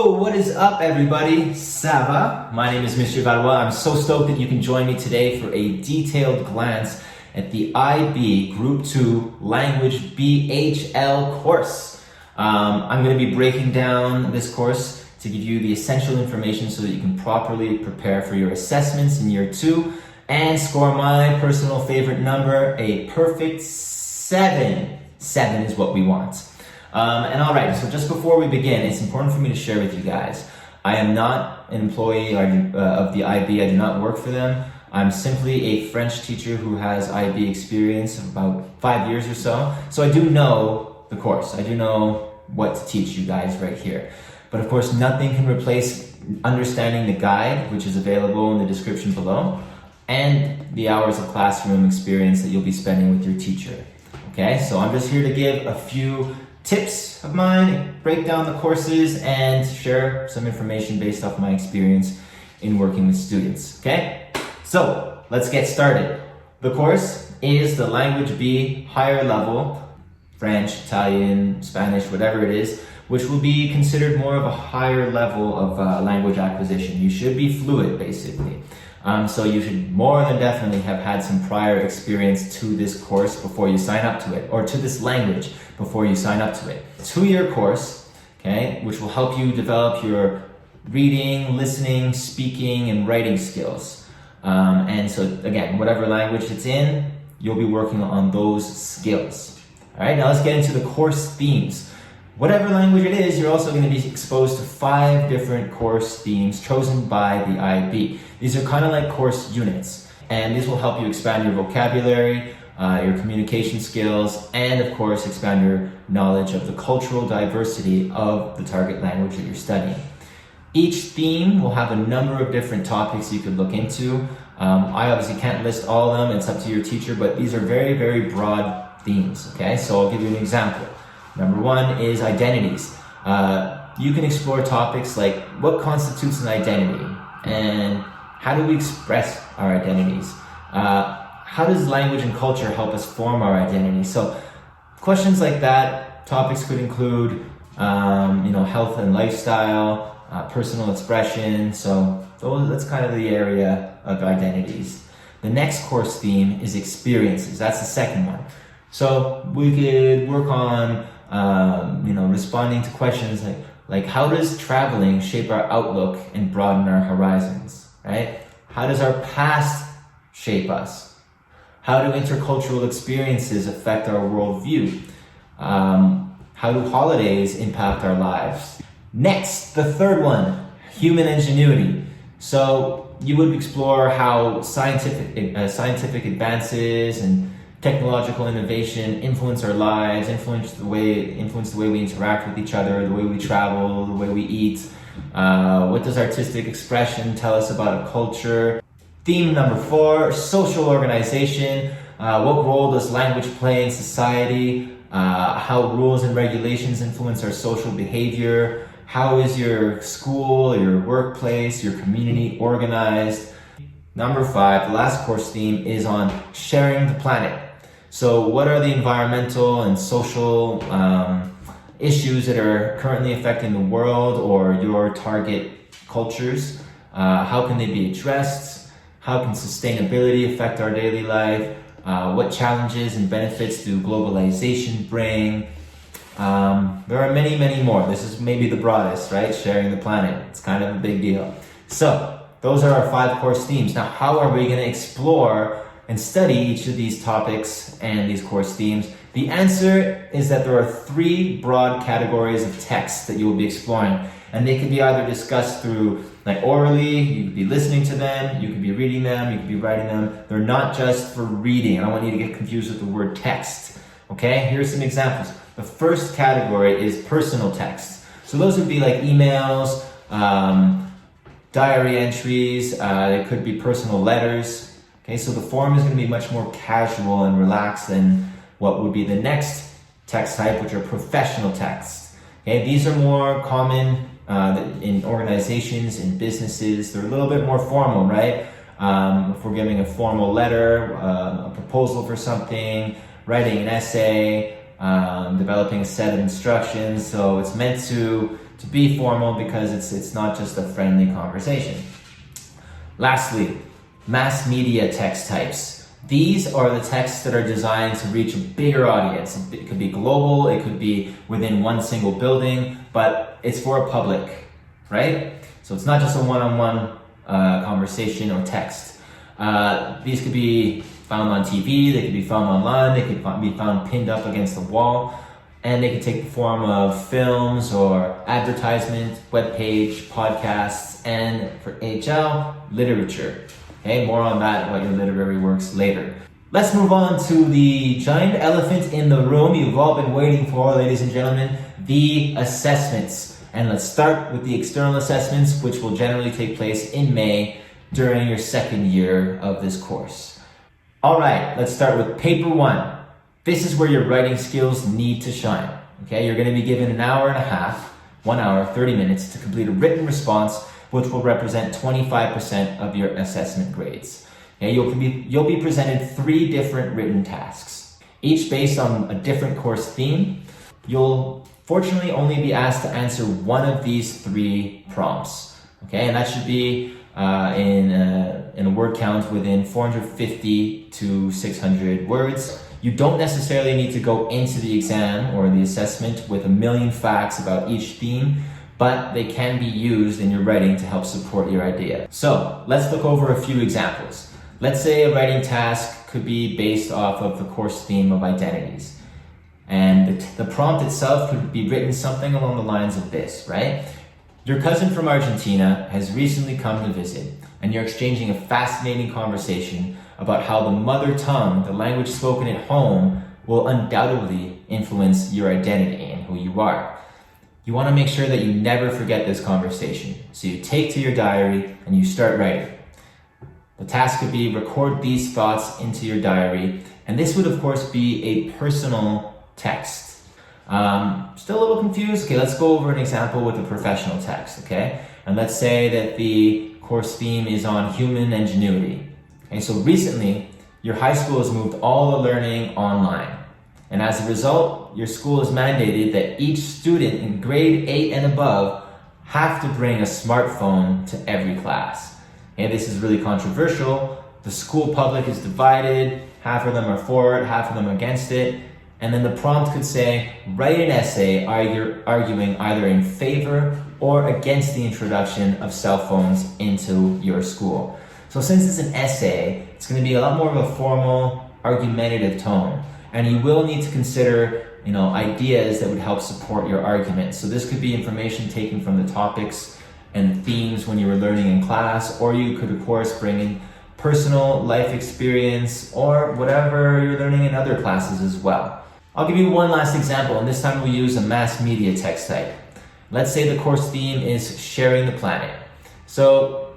Oh, what is up, everybody? Ça va? My name is Monsieur Valois. I'm so stoked that you can join me today for a detailed glance at the IB Group 2 Language BHL course. I'm going to be breaking down this course to give you the essential information so that you can properly prepare for your assessments in year 2 and score my personal favorite number, a perfect 7. 7 is what we want. Alright, so just before we begin, it's important for me to share with you guys. I am not an employee of the IB. I do not work for them. I'm simply a French teacher who has IB experience of about 5 years or so. So I do know the course. I do know what to teach you guys right here. But of course, nothing can replace understanding the guide, which is available in the description below, and the hours of classroom experience that you'll be spending with your teacher. Okay, so I'm just here to give a few tips of mine, break down the courses, and share some information based off my experience in working with students, okay? So, let's get started. The course is the Language B higher level, French, Italian, Spanish, whatever it is, which will be considered more of a higher level of language acquisition. You should be fluent, basically. So you should more than definitely have had some prior experience to this course before you sign up to it, or to this language before you sign up to it. 2-year course, okay, which will help you develop your reading, listening, speaking, and writing skills. And so again, whatever language it's in, you'll be working on those skills. All right, now let's get into the course themes. Whatever language it is, you're also going to be exposed to 5 different course themes chosen by the IB. These are kind of like course units, and these will help you expand your vocabulary, your communication skills, and of course expand your knowledge of the cultural diversity of the target language that you're studying. Each theme will have a number of different topics you could look into. I obviously can't list all of them, it's up to your teacher, but these are very, very broad themes, okay? So I'll give you an example. Number 1 is identities. You can explore topics like what constitutes an identity and how do we express our identities? How does language and culture help us form our identity? So questions like that. Topics could include health and lifestyle, personal expression. So that's kind of the area of identities. The next course theme is experiences. That's the second one. So we could work on responding to questions like how does traveling shape our outlook and broaden our horizons, right? How does our past shape us? How do intercultural experiences affect our worldview? How do holidays impact our lives? Next, the third one, human ingenuity. So you would explore how scientific advances and technological innovation influence our lives, influence the way we interact with each other, the way we travel, the way we eat. What does artistic expression tell us about a culture? Theme number 4, social organization. What role does language play in society? How rules and regulations influence our social behavior? How is your school, your workplace, your community organized? Number 5, the last course theme is on sharing the planet. So what are the environmental and social issues that are currently affecting the world or your target cultures? How can they be addressed? How can sustainability affect our daily life? What challenges and benefits do globalization bring? There are many, many more. This is maybe the broadest, right? Sharing the planet. It's kind of a big deal. So those are our 5 course themes. Now, how are we going to explore and study each of these topics and these course themes? The answer is that there are 3 broad categories of text that you will be exploring, and they can be either discussed through orally, you could be listening to them, you could be reading them, you could be writing them. They're not just for reading. I don't want you to get confused with the word text. Okay, here's some examples. The first category is personal text. So those would be like emails, diary entries, they could be personal letters. Okay, so the form is going to be much more casual and relaxed than what would be the next text type, which are professional texts. Okay, these are more common in organizations, in businesses. They're a little bit more formal, right? If we're giving a formal letter, a proposal for something, writing an essay, developing a set of instructions. So it's meant to to be formal because it's not just a friendly conversation. Lastly, mass media text types. These are the texts that are designed to reach a bigger audience. It could be global, it could be within one single building, but it's for a public, right? So it's not just a one-on-one conversation or text. These could be found on TV, they could be found online, they could be found pinned up against the wall, and they could take the form of films or advertisement, webpage, podcasts, and for HL, literature. Okay, more on that about your literary works later. Let's move on to the giant elephant in the room you've all been waiting for, ladies and gentlemen, the assessments. And let's start with the external assessments, which will generally take place in May during your second year of this course. All right, let's start with paper 1. This is where your writing skills need to shine. Okay, you're going to be given an hour and a half, 1 hour, 30 minutes to complete a written response, which will represent 25% of your assessment grades. Okay, you'll be presented 3 different written tasks, each based on a different course theme. You'll fortunately only be asked to answer one of these 3 prompts. Okay, and that should be in a word count within 450 to 600 words. You don't necessarily need to go into the exam or the assessment with a million facts about each theme, but they can be used in your writing to help support your idea. So let's look over a few examples. Let's say a writing task could be based off of the course theme of identities. And the prompt itself could be written something along the lines of this, right? Your cousin from Argentina has recently come to visit, and you're exchanging a fascinating conversation about how the mother tongue, the language spoken at home, will undoubtedly influence your identity and who you are. You want to make sure that you never forget this conversation. So you take to your diary and you start writing. The task could be record these thoughts into your diary. And this would of course be a personal text. Still a little confused? Okay, let's go over an example with a professional text, okay? And let's say that the course theme is on human ingenuity. Okay, so recently, your high school has moved all the learning online. And as a result, your school has mandated that each student in grade 8 and above have to bring a smartphone to every class. And this is really controversial. The school public is divided. Half of them are for it, half of them against it. And then the prompt could say, write an essay arguing either in favor or against the introduction of cell phones into your school. So since it's an essay, it's going to be a lot more of a formal, argumentative tone. And you will need to consider, ideas that would help support your argument. So this could be information taken from the topics and themes when you were learning in class, or you could of course bring in personal life experience or whatever you're learning in other classes as well. I'll give you one last example, and this time we'll use a mass media text type. Let's say the course theme is sharing the planet. So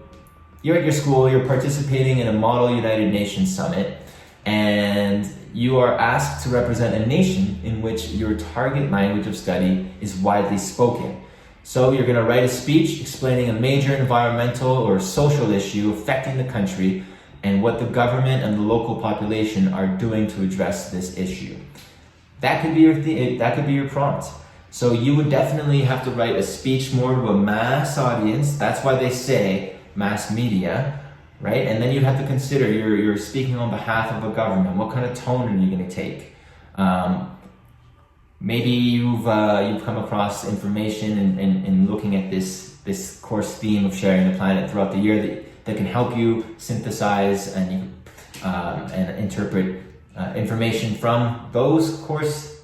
you're at your school, you're participating in a Model United Nations Summit, and you are asked to represent a nation in which your target language of study is widely spoken. So you're going to write a speech explaining a major environmental or social issue affecting the country and what the government and the local population are doing to address this issue. That could be your prompt. So you would definitely have to write a speech more to a mass audience. That's why they say mass media, right? And then you have to consider you're speaking on behalf of a government. What kind of tone are you going to take? Maybe you've come across information in looking at this course theme of sharing the planet throughout the year that can help you synthesize and interpret information from those courses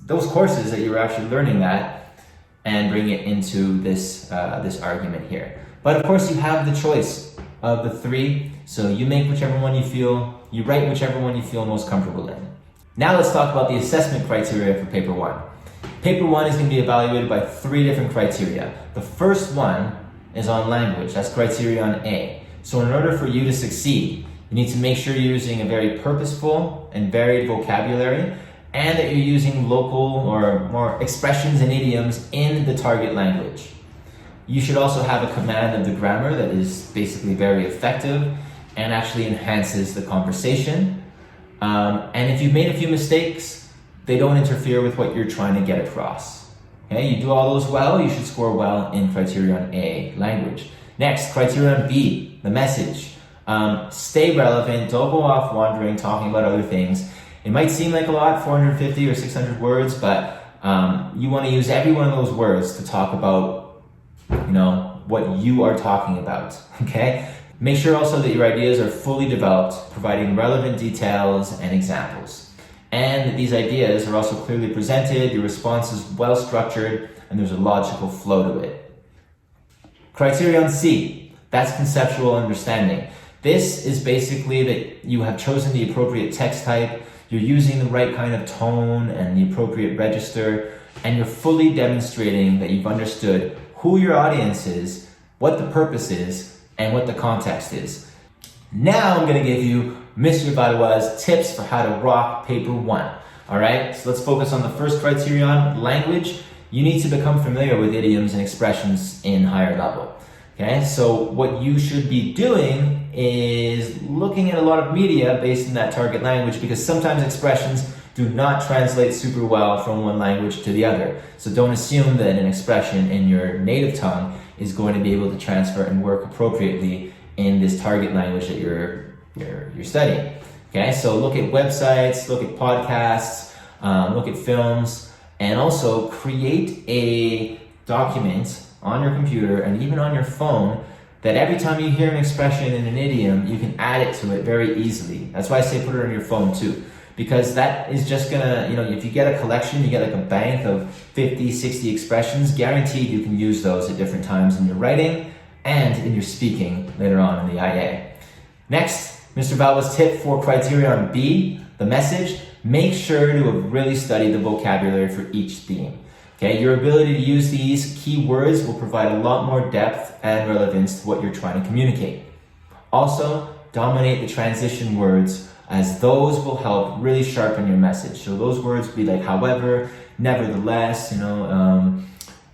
that you were actually learning that, and bring it into this argument here. But of course, you have the choice of the 3, so you write whichever one you feel most comfortable in. Now let's talk about the assessment criteria for paper 1. Paper 1 is going to be evaluated by 3 different criteria. The first one is on language. That's criterion A. So in order for you to succeed, you need to make sure you're using a very purposeful and varied vocabulary, and that you're using local or more expressions and idioms in the target language. You should also have a command of the grammar that is basically very effective and actually enhances the conversation. And if you've made a few mistakes, they don't interfere with what you're trying to get across. Okay, you do all those well, you should score well in criterion A, language. Next, criterion B, the message. Stay relevant, don't go off wandering, talking about other things. It might seem like a lot, 450 or 600 words, but you want to use every one of those words to talk about, what you are talking about, okay? Make sure also that your ideas are fully developed, providing relevant details and examples. And that these ideas are also clearly presented, your response is well structured, and there's a logical flow to it. Criterion C, that's conceptual understanding. This is basically that you have chosen the appropriate text type, you're using the right kind of tone and the appropriate register, and you're fully demonstrating that you've understood who your audience is, what the purpose is, and what the context is. Now I'm going to give you Monsieur Valois' tips for how to rock paper 1. All right, so let's focus on the first criterion, language. You need to become familiar with idioms and expressions in higher level. Okay, so what you should be doing is looking at a lot of media based in that target language, because sometimes expressions do not translate super well from one language to the other. So don't assume that an expression in your native tongue is going to be able to transfer and work appropriately in this target language that you're studying. Okay, so look at websites, look at podcasts, look at films, and also create a document on your computer and even on your phone that every time you hear an expression in an idiom, you can add it to it very easily. That's why I say put it on your phone too, because that is just gonna, if you get a collection, you get like a bank of 50, 60 expressions, guaranteed you can use those at different times in your writing and in your speaking later on in the IA. Next, Mr. Valois' tip for criterion B, the message. Make sure to have really studied the vocabulary for each theme. Okay, your ability to use these key words will provide a lot more depth and relevance to what you're trying to communicate. Also, dominate the transition words, as those will help really sharpen your message. So those words would be like however, nevertheless,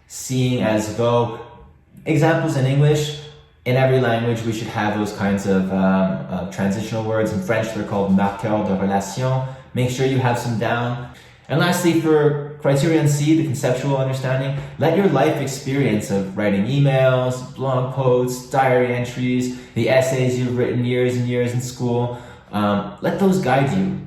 seeing, as though. Examples in English. In every language, we should have those kinds of transitional words. In French, they're called marqueurs de relation. Make sure you have some down. And lastly, for criterion C, the conceptual understanding, let your life experience of writing emails, blog posts, diary entries, the essays you've written years and years in school, let those guide you.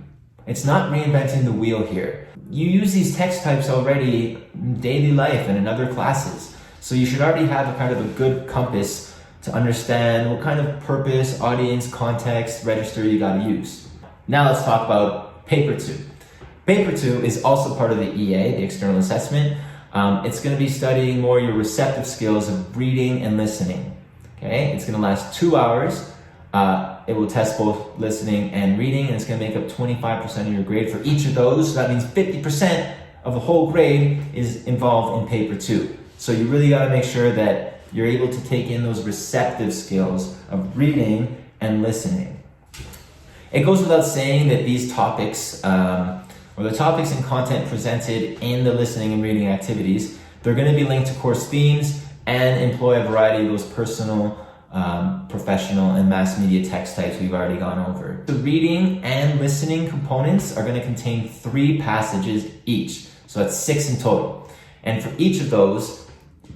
It's not reinventing the wheel here. You use these text types already in daily life and in other classes. So you should already have a kind of a good compass to understand what kind of purpose, audience, context, register you gotta use. Now let's talk about paper 2. Paper 2 is also part of the EA, the external assessment. It's going to be studying more your receptive skills of reading and listening. Okay, it's going to last 2 hours. It will test both listening and reading, and it's going to make up 25% of your grade for each of those. So that means 50% of the whole grade is involved in paper 2. So you really got to make sure that you're able to take in those receptive skills of reading and listening. It goes without saying that these topics, or the topics and content presented in the listening and reading activities, they're going to be linked to course themes and employ a variety of those personal, professional, and mass media text types we've already gone over. The reading and listening components are going to contain 3 passages each, so that's 6 in total. And for each of those,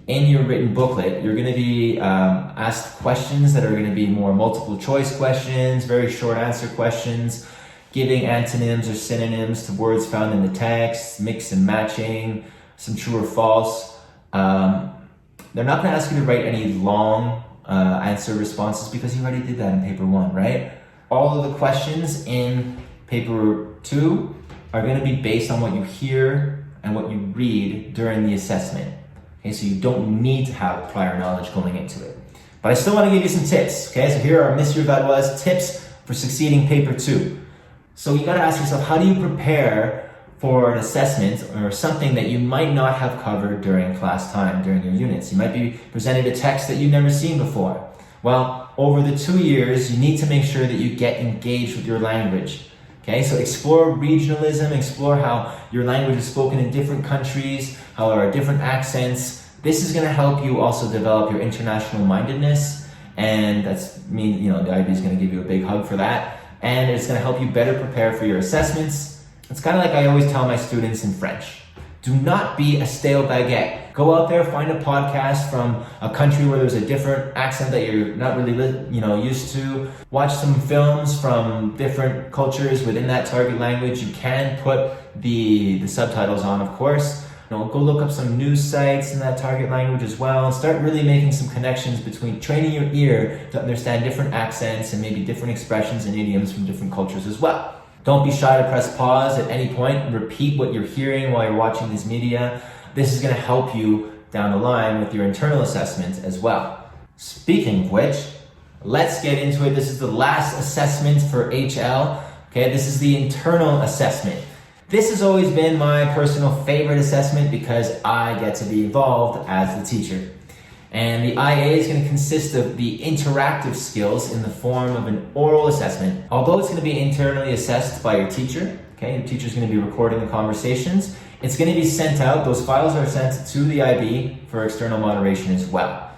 in your written booklet, you're going to be asked questions that are going to be more multiple choice questions, very short answer questions, giving antonyms or synonyms to words found in the text, mix and matching, some true or false. They're not going to ask you to write any long answer responses because you already did that in paper 1, right? All of the questions in paper 2 are going to be based on what you hear and what you read during the assessment. Okay, so you don't need to have prior knowledge going into it. But I still want to give you some tips. Okay, so here are Monsieur Valois' tips for succeeding paper 2. So you got to ask yourself, how do you prepare for an assessment or something that you might not have covered during class time, during your units? You might be presented a text that you've never seen before. Well, over the 2 years, you need to make sure that you get engaged with your language. Okay, so explore regionalism, explore how your language is spoken in different countries, how there are different accents. This is going to help you also develop your international mindedness, and the IB is going to give you a big hug for that. And it's going to help you better prepare for your assessments. It's kind of like I always tell my students in French. Do not be a stale baguette. Go out there, find a podcast from a country where there's a different accent that you're not really used to. Watch some films from different cultures within that target language. You can put the subtitles on, of course. Go look up some news sites in that target language as well, and start really making some connections between training your ear to understand different accents and maybe different expressions and idioms from different cultures as well. Don't be shy to press pause at any point and repeat what you're hearing while you're watching this media. This is going to help you down the line with your internal assessment as well. Speaking of which, let's get into it. This is the last assessment for HL. Okay, this is the internal assessment. This has always been my personal favorite assessment because I get to be involved as the teacher. And the IA is going to consist of the interactive skills in the form of an oral assessment. Although it's going to be internally assessed by your teacher, okay, your teacher's going to be recording the conversations, it's going to be sent out, those files are sent to the IB for external moderation as well.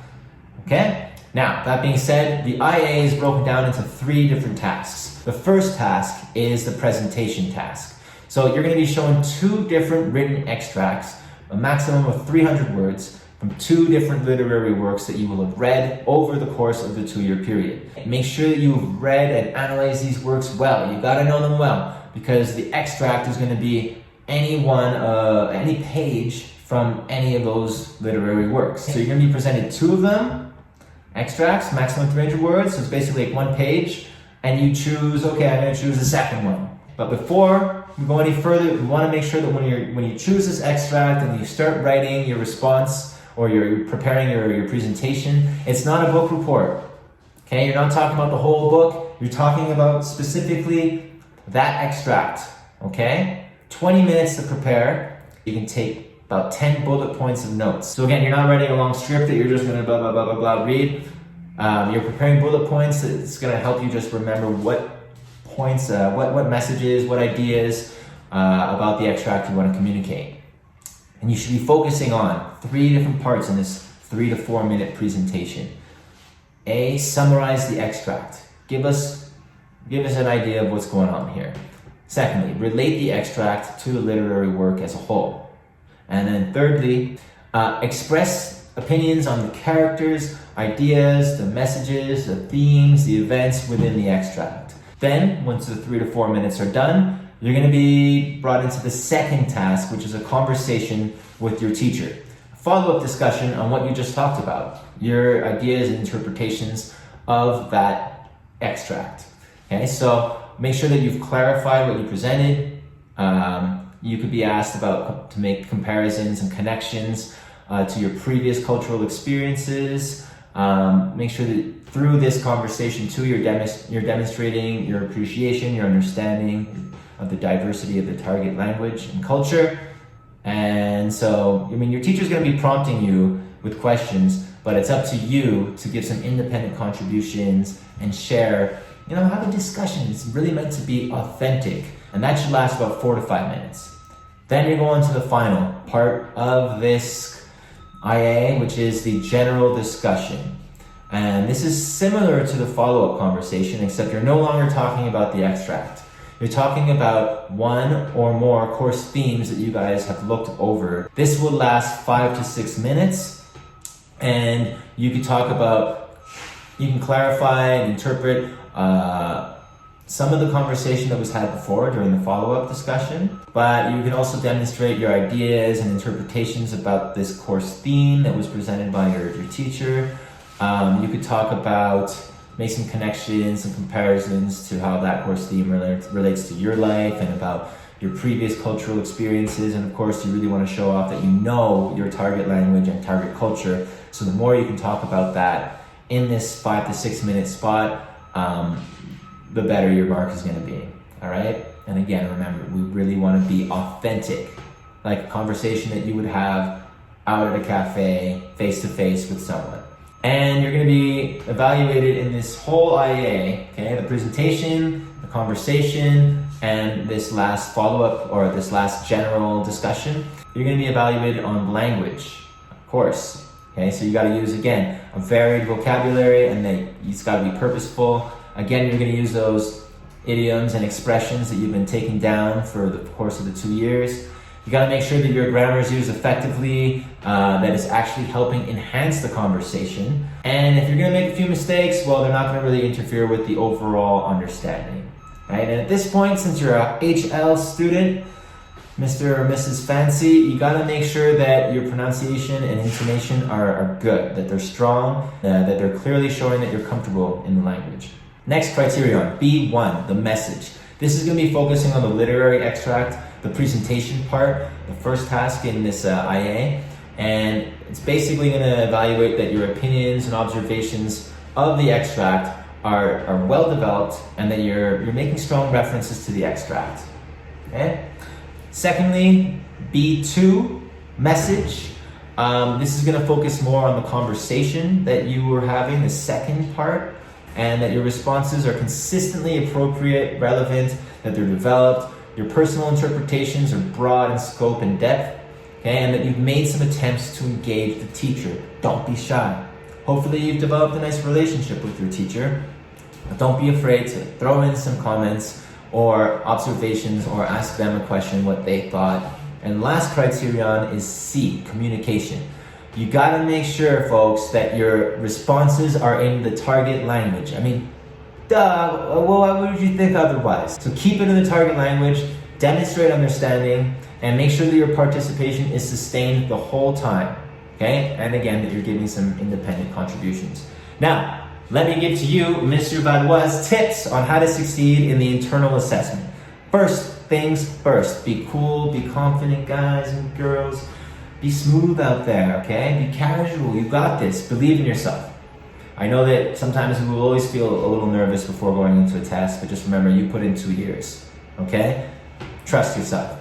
Okay? Now, that being said, the IA is broken down into 3 different tasks. The first task is the presentation task. So you're going to be shown 2 different written extracts, a maximum of 300 words, from 2 different literary works that you will have read over the course of the 2-year period. Make sure that you've read and analyzed these works well. You've got to know them well, because the extract is going to be any page from any of those literary works. So you're going to be presented 2 of them, extracts, maximum 300 words, so it's basically like 1 page, and you choose, okay, I'm going to choose the second one. But before we go any further, we want to make sure that when you choose this extract and you start writing your response or you're preparing your presentation, it's not a book report. Okay, you're not talking about the whole book. You're talking about specifically that extract. Okay, 20 minutes to prepare. You can take about 10 bullet points of notes. So again, you're not writing a long script that you're just going to blah, blah, blah, blah, blah, read. You're preparing bullet points. It's going to help you just remember what points, what messages, what ideas about the extract you want to communicate. And you should be focusing on 3 different parts in this 3 to 4 minute presentation. A, summarize the extract. Give us an idea of what's going on here. Secondly, relate the extract to the literary work as a whole. And then thirdly, express opinions on the characters, ideas, the messages, the themes, the events within the extract. Then, once the 3 to 4 minutes are done, you're going to be brought into the second task, which is a conversation with your teacher. A follow-up discussion on what you just talked about, your ideas and interpretations of that extract. Okay, so make sure that you've clarified what you presented. You could be asked to make comparisons and connections to your previous cultural experiences. Make sure that through this conversation too, you're demonstrating your appreciation, your understanding of the diversity of the target language and culture. And so, your teacher's going to be prompting you with questions, but it's up to you to give some independent contributions and share, have a discussion. It's really meant to be authentic, and that should last about 4 to 5 minutes. Then you're going to the final part of this IA, which is the general discussion. And this is similar to the follow-up conversation, except you're no longer talking about the extract. You're talking about 1 or more course themes that you guys have looked over. This will last 5 to 6 minutes, and you can clarify and interpret some of the conversation that was had before during the follow-up discussion, but you can also demonstrate your ideas and interpretations about this course theme that was presented by your teacher. You could talk about, make some connections and comparisons to how that course theme relates to your life and about your previous cultural experiences. And of course, you really want to show off that you know your target language and target culture. So the more you can talk about that in this 5 to 6 minute spot, the better your mark is going to be. All right. And again, remember, we really want to be authentic, like a conversation that you would have out at a cafe, face to face with someone. And you're going to be evaluated in this whole IA, okay? The presentation, the conversation, and this last follow-up or this last general discussion. You're going to be evaluated on language, of course. Okay, so you got to use, again, a varied vocabulary, and it's got to be purposeful. Again, you're going to use those idioms and expressions that you've been taking down for the course of the 2 years. You gotta make sure that your grammar is used effectively, that it's actually helping enhance the conversation. And if you're gonna make a few mistakes, well, they're not gonna really interfere with the overall understanding, right? And at this point, since you're a HL student, Mr. or Mrs. Fancy, you gotta make sure that your pronunciation and intonation are good, that they're strong, that they're clearly showing that you're comfortable in the language. Next criterion, B1, the message. This is gonna be focusing on the literary extract, the presentation part, the first task in this IA, and it's basically gonna evaluate that your opinions and observations of the extract are well developed and that you're making strong references to the extract, okay? Secondly, B2, message. This is gonna focus more on the conversation that you were having, the second part, and that your responses are consistently appropriate, relevant, that they're developed, your personal interpretations are broad in scope and depth, okay, and that you've made some attempts to engage the teacher. Don't be shy. Hopefully you've developed a nice relationship with your teacher. But don't be afraid to throw in some comments or observations or ask them a question, what they thought. And last criterion is C, communication. You gotta make sure, folks, that your responses are in the target language. I mean, duh, well, why would you think otherwise? So keep it in the target language, demonstrate understanding, and make sure that your participation is sustained the whole time, okay? And again, that you're giving some independent contributions. Now, let me give to you Monsieur Valois' tips on how to succeed in the internal assessment. First things first, be cool, be confident, guys and girls. Be smooth out there, okay? Be casual, you got this, believe in yourself. I know that sometimes we will always feel a little nervous before going into a test, but just remember, you put in 2 years, okay? Trust yourself.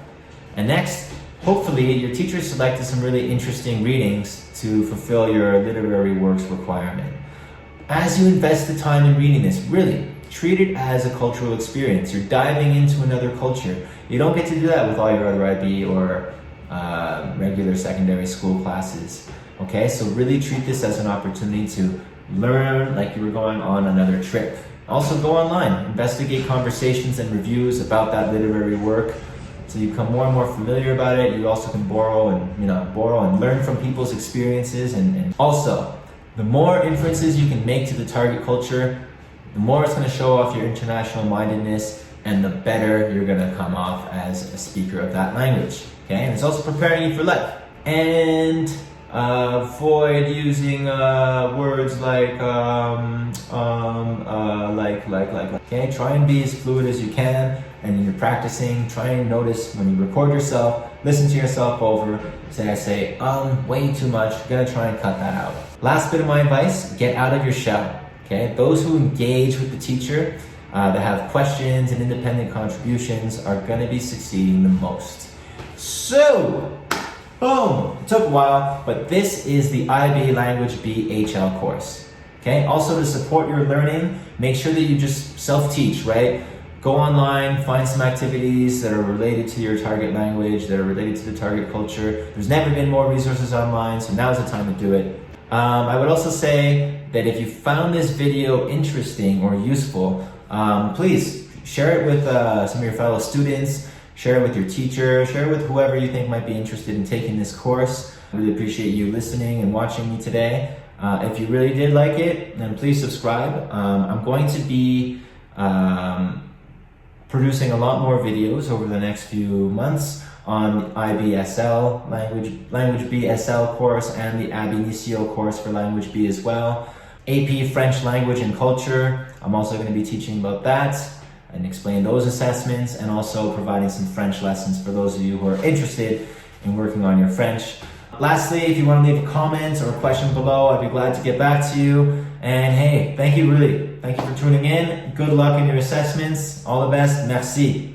And next, hopefully your teacher selected some really interesting readings to fulfill your literary works requirement. As you invest the time in reading this, really, treat it as a cultural experience. You're diving into another culture. You don't get to do that with all your other IB or regular secondary school classes, okay? So really treat this as an opportunity to learn like you were going on another trip. Also go online, investigate conversations and reviews about that literary work so you become more and more familiar about it. You also can borrow and learn from people's experiences, and also the more inferences you can make to the target culture, the more it's going to show off your international mindedness and the better you're going to come off as a speaker of that language, okay? And it's also preparing you for life. And avoid using words like, okay? Try and be as fluid as you can, and when you're practicing, try and notice when you record yourself, listen to yourself over, I say, way too much, gonna try and cut that out. Last bit of my advice, get out of your shell, okay? Those who engage with the teacher, that have questions and independent contributions are gonna be succeeding the most. So, boom, it took a while, but this is the IB Language BHL course, okay? Also, to support your learning, make sure that you just self-teach, right? Go online, find some activities that are related to your target language, that are related to the target culture. There's never been more resources online, so now's the time to do it. I would also say that if you found this video interesting or useful, please share it with some of your fellow students, share it with your teacher, share it with whoever you think might be interested in taking this course. I really appreciate you listening and watching me today. If you really did like it, then please subscribe. I'm going to be producing a lot more videos over the next few months on IBSL, Language BSL course, and the Ab Initio course for Language B as well. AP French Language and Culture, I'm also going to be teaching about that and explain those assessments, and also providing some French lessons for those of you who are interested in working on your French. Lastly, if you want to leave a comment or a question below, I'd be glad to get back to you. And hey, thank you for tuning in. Good luck in your assessments. All the best. Merci.